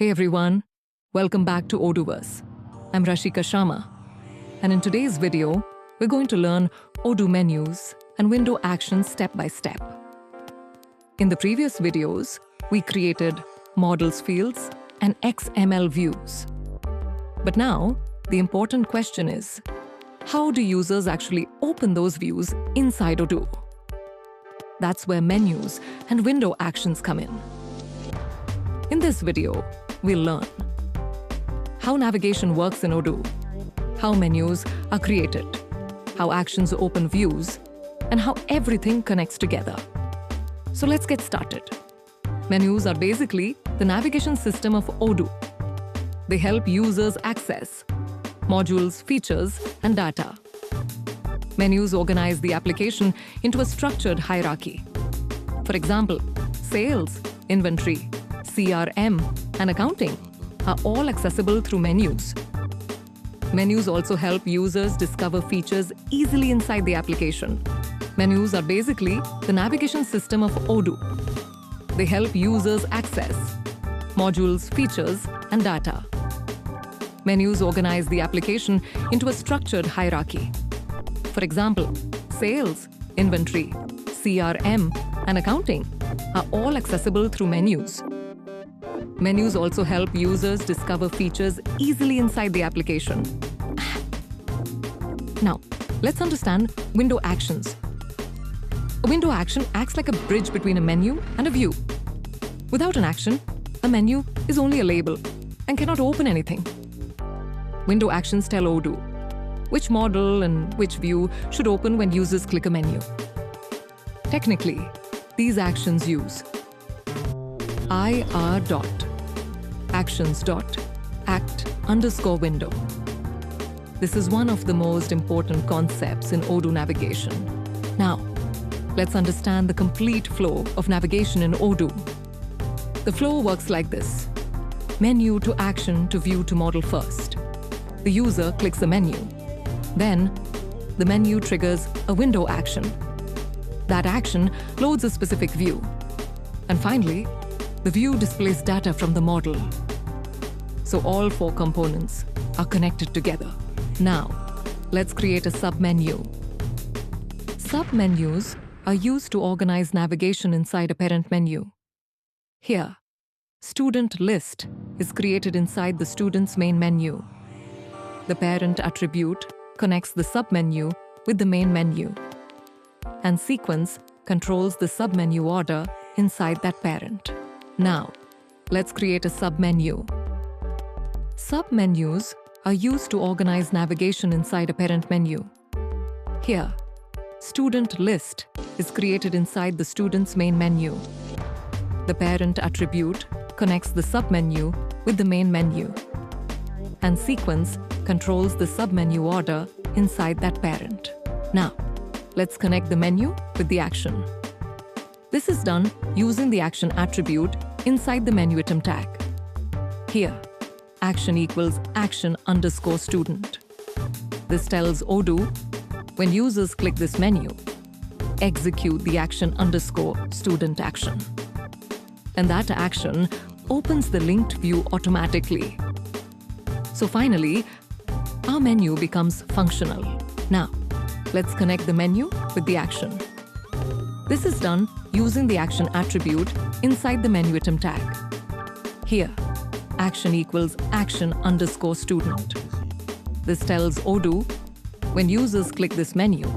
Hey everyone, welcome back to OdooVerse. I'm Rashika Sharma, and in today's video, we're going to learn Odoo menus and window actions step by step. In the previous videos, we created models fields and XML views. But now, the important question is, how do users actually open those views inside Odoo? That's where menus and window actions come in. In this video, we'll learn how navigation works in Odoo, how menus are created, how actions open views, and how everything connects together. So let's get started. Menus are basically the navigation system of Odoo. They help users access modules, features, and data. Menus organize the application into a structured hierarchy. For example, sales, inventory, CRM, and accounting are all accessible through menus. Menus also help users discover features easily inside the application. Menus are basically the navigation system of Odoo. They help users access modules, features, and data. Menus organize the application into a structured hierarchy. For example, sales, inventory, CRM, and accounting are all accessible through menus. Menus also help users discover features easily inside the application. Now, let's understand window actions. A window action acts like a bridge between a menu and a view. Without an action, a menu is only a label and cannot open anything. Window actions tell Odoo which model and which view should open when users click a menu. Technically, these actions use ir.actions.act_window. This is one of the most important concepts in Odoo navigation. Now, let's understand the complete flow of navigation in Odoo. The flow works like this: menu to action to view to model first. The user clicks the menu. Then, the menu triggers a window action. That action loads a specific view. And finally, the view displays data from the model. So all four components are connected together. Now, let's create a submenu. Submenus are used to organize navigation inside a parent menu. Here, student list is created inside the student's main menu. The parent attribute connects the submenu with the main menu, and sequence controls the submenu order inside that parent. Now, let's create a submenu. Submenus are used to organize navigation inside a parent menu. Here, student list is created inside the student's main menu. The parent attribute connects the submenu with the main menu, and sequence controls the submenu order inside that parent. Now, let's connect the menu with the action. This is done using the action attribute inside the menu item tag. Here, action equals action_student. This tells Odoo, when users click this menu, execute the action_student action. And that action opens the linked view automatically. So finally, our menu becomes functional. Now, let's connect the menu with the action. This is done using the action attribute inside the menu item tag. Here, action equals action_student. This tells Odoo, when users click this menu,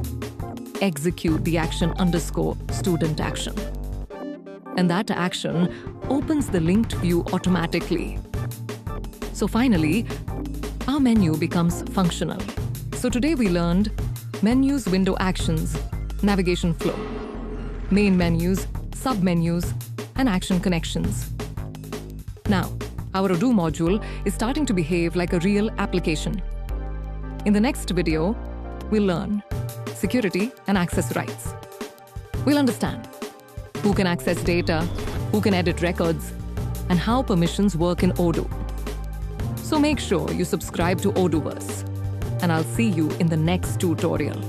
execute the action_student action. And that action opens the linked view automatically. So finally, our menu becomes functional. So today we learned menus, window actions, navigation flow, main menus, submenus, and action connections. Now, our Odoo module is starting to behave like a real application. In the next video, we'll learn security and access rights. We'll understand who can access data, who can edit records, and how permissions work in Odoo. So make sure you subscribe to OdooVerse, and I'll see you in the next tutorial.